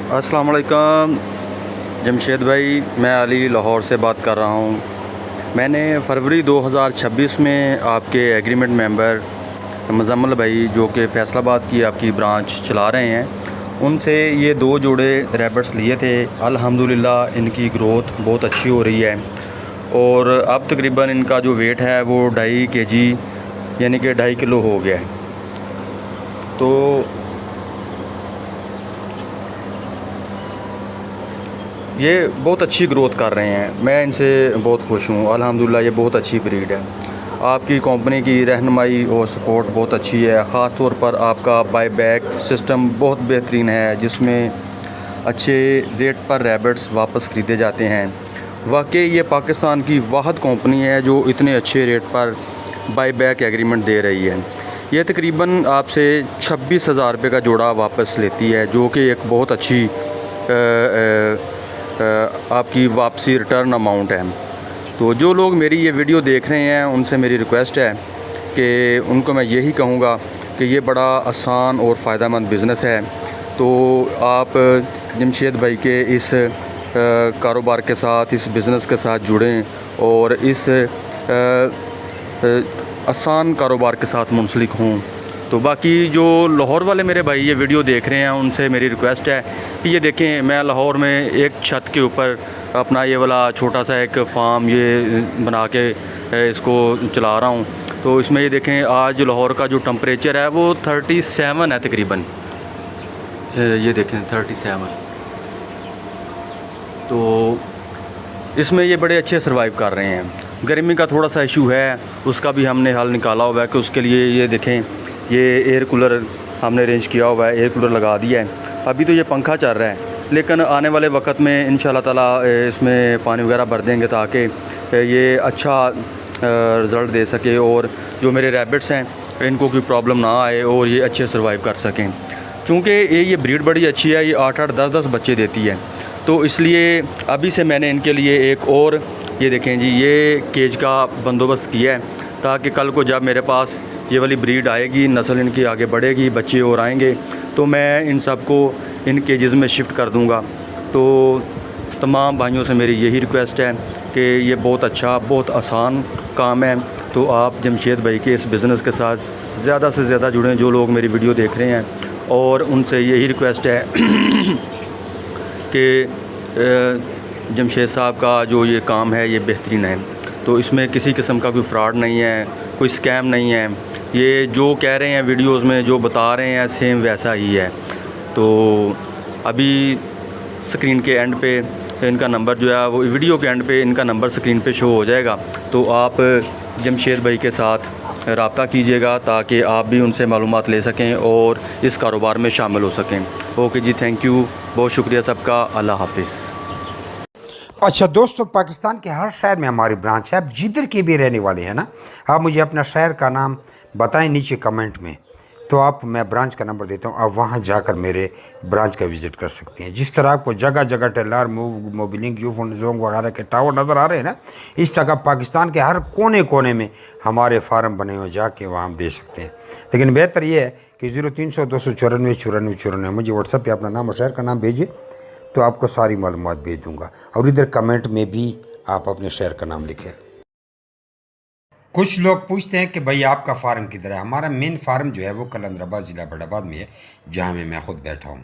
अस्सलाम वालेकुम जमशेद भाई, मैं अली लाहौर से बात कर रहा हूँ। मैंने फरवरी 2026 में आपके एग्रीमेंट मेंबर मुज़म्मल भाई, जो कि फैसलाबाद की आपकी ब्रांच चला रहे हैं, उनसे ये 2 जोड़े रैबिट्स लिए थे। अल्हम्दुलिल्लाह इनकी ग्रोथ बहुत अच्छी हो रही है और अब तकरीबन इनका जो वेट है वो 2.5 kg यानी कि 2.5 किलो हो गया है। तो ये बहुत अच्छी ग्रोथ कर रहे हैं, मैं इनसे बहुत खुश हूँ। अल्हम्दुलिल्लाह ये बहुत अच्छी ब्रीड है। आपकी कंपनी की रहनुमाई और सपोर्ट बहुत अच्छी है। ख़ास तौर पर आपका बाई बैक सिस्टम बहुत बेहतरीन है, जिसमें अच्छे रेट पर रैबिट्स वापस ख़रीदे जाते हैं। वाकई ये पाकिस्तान की वाहद कंपनी है जो इतने अच्छे रेट पर बाई बैक एग्रीमेंट दे रही है। ये तकरीबन आपसे 26,000 रुपये का जोड़ा वापस लेती है, जो कि एक बहुत अच्छी आपकी वापसी रिटर्न अमाउंट है। तो जो लोग मेरी ये वीडियो देख रहे हैं उनसे मेरी रिक्वेस्ट है कि उनको मैं यही कहूँगा कि ये बड़ा आसान और फ़ायदेमंद बिज़नेस है। तो आप जमशेद भाई के इस कारोबार के साथ, इस बिज़नेस के साथ जुड़ें और इस आसान कारोबार के साथ मुंसलिक हों। तो बाकी जो लाहौर वाले मेरे भाई ये वीडियो देख रहे हैं उनसे मेरी रिक्वेस्ट है कि ये देखें, मैं लाहौर में एक छत के ऊपर अपना ये वाला छोटा सा एक फार्म ये बना के इसको चला रहा हूँ। तो इसमें ये देखें, आज लाहौर का जो टेम्परेचर है वो 37 है तकरीबन। ये देखें 37। तो इसमें ये बड़े अच्छे सर्वाइव कर रहे हैं। गर्मी का थोड़ा सा इशू है, उसका भी हमने हल निकाला हुआ है कि उसके लिए ये देखें, ये एयर कूलर हमने अरेंज किया हुआ है, एयर कूलर लगा दिया है। अभी तो ये पंखा चल रहा है, लेकिन आने वाले वक्त में इंशाल्लाह ताला इसमें पानी वगैरह भर देंगे ताकि ये अच्छा रिज़ल्ट दे सके और जो मेरे रैबिट्स हैं इनको कोई प्रॉब्लम ना आए और ये अच्छे सर्वाइव कर सकें। चूँकि ये ब्रीड बड़ी अच्छी है, ये 8-8, 10-10 बच्चे देती है। तो इसलिए अभी से मैंने इनके लिए एक और ये देखें जी, ये केज का बंदोबस्त किया है ताकि कल को जब मेरे पास ये वाली ब्रीड आएगी, नस्ल इनकी आगे बढ़ेगी, बच्चे और आएंगे, तो मैं इन सब को इन केजेस में शिफ्ट कर दूंगा। तो तमाम भाइयों से मेरी यही रिक्वेस्ट है कि ये बहुत अच्छा, बहुत आसान काम है। तो आप जमशेद भाई के इस बिज़नेस के साथ ज़्यादा से ज़्यादा जुड़ें, जो लोग मेरी वीडियो देख रहे हैं, और उनसे यही रिक्वेस्ट है कि जमशेद साहब का जो ये काम है ये बेहतरीन है। तो इसमें किसी किस्म का कोई फ्रॉड नहीं है, कोई स्कैम नहीं है। ये जो कह रहे हैं वीडियोस में, जो बता रहे हैं, सेम वैसा ही है। तो अभी स्क्रीन के एंड पे इनका नंबर जो है वो वीडियो के एंड पे इनका नंबर स्क्रीन पे शो हो जाएगा। तो आप जमशेद भाई के साथ रब्ता कीजिएगा ताकि आप भी उनसे मालूमात ले सकें और इस कारोबार में शामिल हो सकें। ओके जी, थैंक यू, बहुत शुक्रिया सबका। अल्लाह हाफिज़। अच्छा दोस्तों, पाकिस्तान के हर शहर में हमारी ब्रांच है। आप जिधर के भी रहने वाले हैं ना, आप मुझे अपना शहर का नाम बताएं नीचे कमेंट में, तो आप मैं ब्रांच का नंबर देता हूं, आप वहां जाकर मेरे ब्रांच का विज़िट कर सकते हैं। जिस तरह आपको जगह जगह टेलर मोबिलिंग यूफोन जोंग वगैरह के टावर नज़र आ रहे हैं ना, इस तरह पाकिस्तान के हर कोने कोने में हमारे फार्म बने हुए, जाके वहाँ हम दे सकते हैं। लेकिन बेहतर ये है कि 0300 294 94 94 मुझे व्हाट्सएप पर अपना नाम और शहर का नाम भेजिए, तो आपको सारी मालूमात भेज दूंगा। और इधर कमेंट में भी आप अपने शहर का नाम लिखें। कुछ लोग पूछते हैं कि भाई आपका फार्म किधर है। हमारा मेन फार्म जो है वो कलंदराबाद ज़िला बड़ाबाद में है, जहाँ मैं खुद बैठा हूँ।